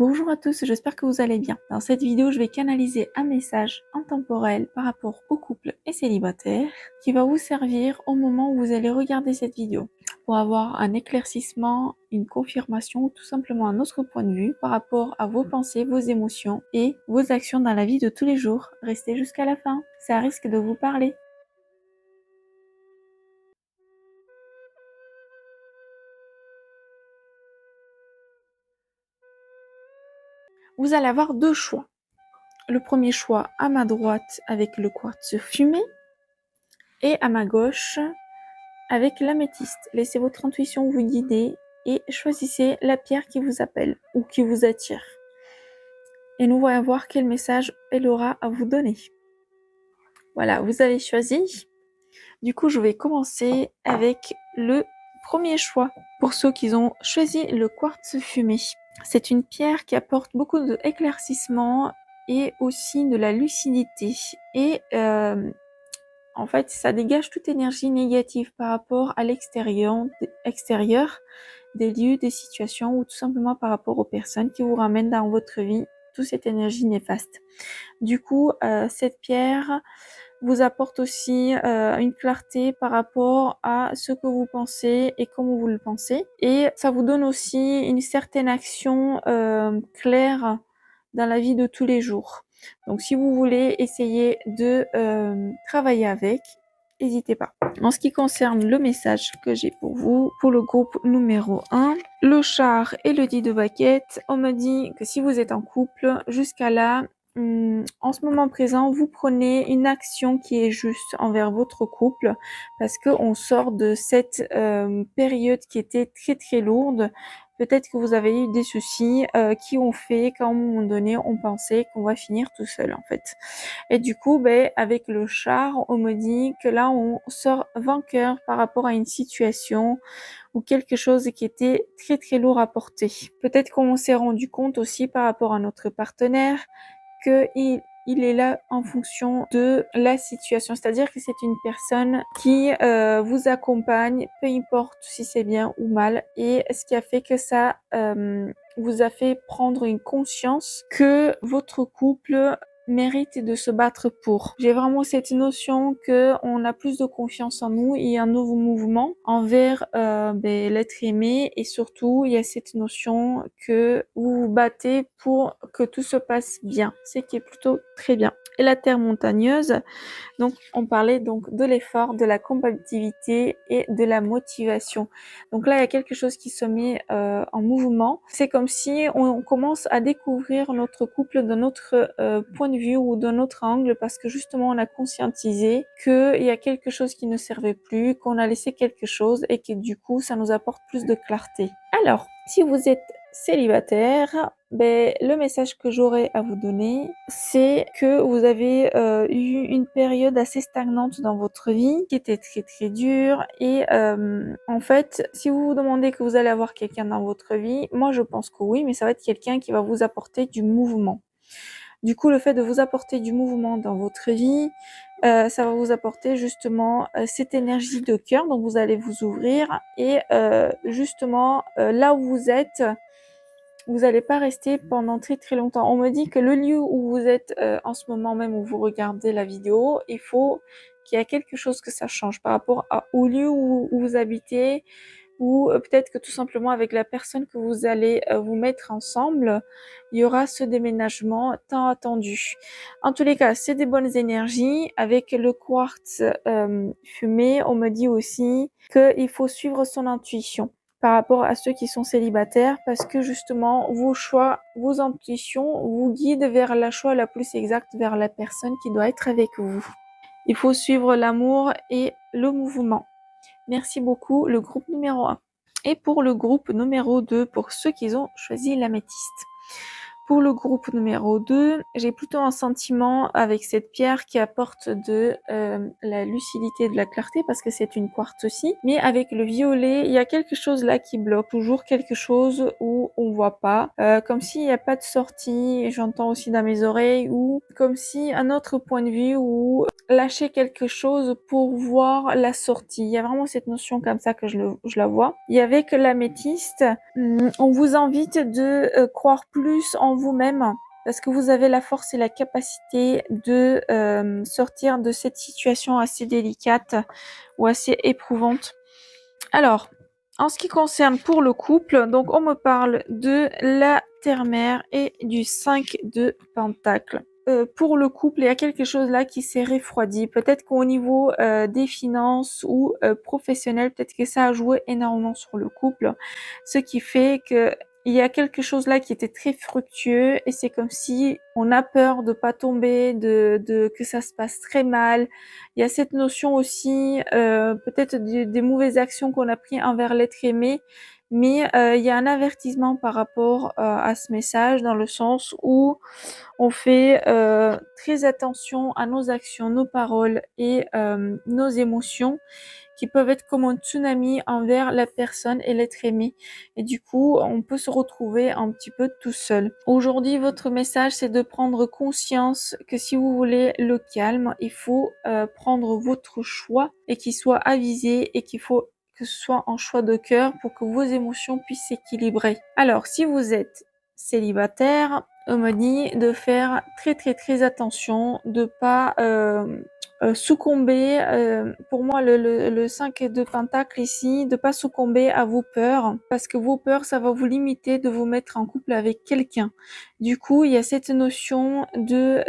Bonjour à tous, j'espère que vous allez bien. Dans cette vidéo, je vais canaliser un message intemporel par rapport aux couples et célibataires qui va vous servir au moment où vous allez regarder cette vidéo pour avoir un éclaircissement, une confirmation ou tout simplement un autre point de vue par rapport à vos pensées, vos émotions et vos actions dans la vie de tous les jours. Restez jusqu'à la fin, ça risque de vous parler. Vous allez avoir deux choix. Le premier choix à ma droite avec le quartz fumé et à ma gauche avec l'améthyste. Laissez votre intuition vous guider et choisissez la pierre qui vous appelle ou qui vous attire. Et nous allons voir quel message elle aura à vous donner. Voilà, vous avez choisi. Du coup, je vais commencer avec le premier choix pour ceux qui ont choisi le quartz fumé. C'est une pierre qui apporte beaucoup d'éclaircissement et aussi de la lucidité. Et en fait, ça dégage toute énergie négative par rapport à l'extérieur, des lieux, des situations ou tout simplement par rapport aux personnes qui vous ramènent dans votre vie toute cette énergie néfaste. Du coup, cette pierre vous apporte aussi une clarté par rapport à ce que vous pensez et comment vous le pensez. Et ça vous donne aussi une certaine action claire dans la vie de tous les jours. Donc si vous voulez essayer de travailler avec, n'hésitez pas. En ce qui concerne le message que j'ai pour vous, pour le groupe numéro 1, le char et le 10 de baguette, on me dit que si vous êtes en couple, jusqu'à là, en ce moment présent, vous prenez une action qui est juste envers votre couple parce qu'on sort de cette période qui était très très lourde. Peut-être que vous avez eu des soucis qui ont fait qu'à un moment donné, on pensait qu'on va finir tout seul en fait. Et du coup, avec le char, on me dit que là, on sort vainqueur par rapport à une situation ou quelque chose qui était très très lourd à porter. Peut-être qu'on s'est rendu compte aussi par rapport à notre partenaire qu'il est là en fonction de la situation. C'est-à-dire que c'est une personne qui vous accompagne, peu importe si c'est bien ou mal. Et ce qui a fait que ça vous a fait prendre une conscience que votre couple mérite de se battre pour. J'ai vraiment cette notion que on a plus de confiance en nous et un nouveau mouvement envers l'être aimé, et surtout il y a cette notion que vous vous battez pour que tout se passe bien, ce qui est plutôt très bien. Et la terre montagneuse, donc on parlait donc de l'effort, de la compatibilité et de la motivation. Donc là il y a quelque chose qui se met en mouvement. C'est comme si on commence à découvrir notre couple d'un autre point de vue ou d'un autre angle, parce que justement on a conscientisé qu'il y a quelque chose qui ne servait plus, qu'on a laissé quelque chose et que du coup ça nous apporte plus de clarté. Alors, si vous êtes célibataire, le message que j'aurais à vous donner, c'est que vous avez eu une période assez stagnante dans votre vie, qui était très très dure, et en fait, si vous vous demandez que vous allez avoir quelqu'un dans votre vie, moi je pense que oui, mais ça va être quelqu'un qui va vous apporter du mouvement. Du coup, le fait de vous apporter du mouvement dans votre vie, ça va vous apporter justement cette énergie de cœur, donc vous allez vous ouvrir et justement là où vous êtes, vous n'allez pas rester pendant très très longtemps. On me dit que le lieu où vous êtes en ce moment même où vous regardez la vidéo, il faut qu'il y ait quelque chose que ça change par rapport au lieu où vous habitez, ou peut-être que tout simplement avec la personne que vous allez vous mettre ensemble, il y aura ce déménagement tant attendu. En tous les cas, c'est des bonnes énergies. Avec le quartz fumé, on me dit aussi qu'il faut suivre son intuition par rapport à ceux qui sont célibataires, parce que justement, vos choix, vos intuitions vous guident vers la choix la plus exacte, vers la personne qui doit être avec vous. Il faut suivre l'amour et le mouvement. Merci beaucoup, le groupe numéro 1. Et pour le groupe numéro 2, pour ceux qui ont choisi l'améthyste. Pour le groupe numéro 2, j'ai plutôt un sentiment avec cette pierre qui apporte de la lucidité, de la clarté, parce que c'est une quartz aussi. Mais avec le violet, il y a quelque chose là qui bloque. Toujours quelque chose où on voit pas. Comme s'il n'y a pas de sortie, et j'entends aussi dans mes oreilles, ou comme si un autre point de vue, ou lâcher quelque chose pour voir la sortie. Il y a vraiment cette notion comme ça que je la vois. Et avec l'améthyste, on vous invite de croire plus en vous-même parce que vous avez la force et la capacité de sortir de cette situation assez délicate ou assez éprouvante. Alors, en ce qui concerne pour le couple, donc on me parle de la terre-mère et du 5 de Pentacle. Pour le couple, il y a quelque chose là qui s'est refroidi. Peut-être qu'au niveau des finances ou professionnel, peut-être que ça a joué énormément sur le couple, ce qui fait que il y a quelque chose là qui était très fructueux et c'est comme si on a peur de pas tomber, de que ça se passe très mal. Il y a cette notion aussi peut-être des mauvaises actions qu'on a prises envers l'être aimé, mais il y a un avertissement par rapport à ce message dans le sens où on fait très attention à nos actions, nos paroles et nos émotions qui peuvent être comme un tsunami envers la personne et l'être aimé. Et du coup, on peut se retrouver un petit peu tout seul. Aujourd'hui, votre message, c'est de prendre conscience que si vous voulez le calme, il faut prendre votre choix et qu'il soit avisé et qu'il faut que ce soit un choix de cœur pour que vos émotions puissent s'équilibrer. Alors, si vous êtes célibataire, on me dit de faire très très très attention, de pas succomber, pour moi le 5 de pentacle ici, de pas succomber à vos peurs, parce que vos peurs, ça va vous limiter de vous mettre en couple avec quelqu'un. Du coup, il y a cette notion de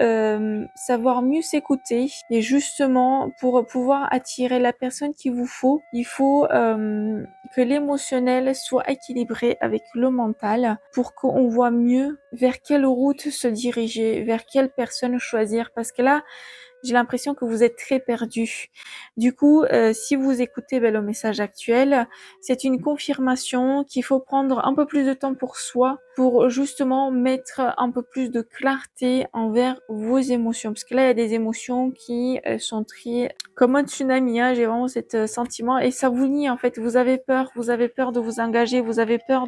savoir mieux s'écouter, et justement, pour pouvoir attirer la personne qu'il vous faut, il faut que l'émotionnel soit équilibré avec le mental, pour qu'on voit mieux vers quelle route se diriger, vers quelle personne choisir, parce que là, j'ai l'impression que vous êtes très perdu. Du coup, si vous écoutez le message actuel, c'est une confirmation qu'il faut prendre un peu plus de temps pour soi, pour justement mettre un peu plus de clarté envers vos émotions. Parce que là, il y a des émotions qui sont très comme un tsunami, hein, j'ai vraiment cet sentiment et ça vous nie en fait. Vous avez peur de vous engager, vous avez peur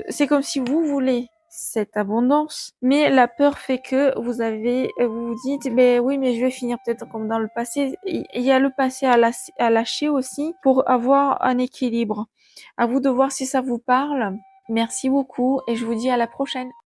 c'est comme si vous voulez cette abondance, mais la peur fait que vous vous dites, mais oui, mais je vais finir peut-être comme dans le passé. Il y a le passé à lâcher aussi pour avoir un équilibre. À vous de voir si ça vous parle. Merci beaucoup et je vous dis à la prochaine.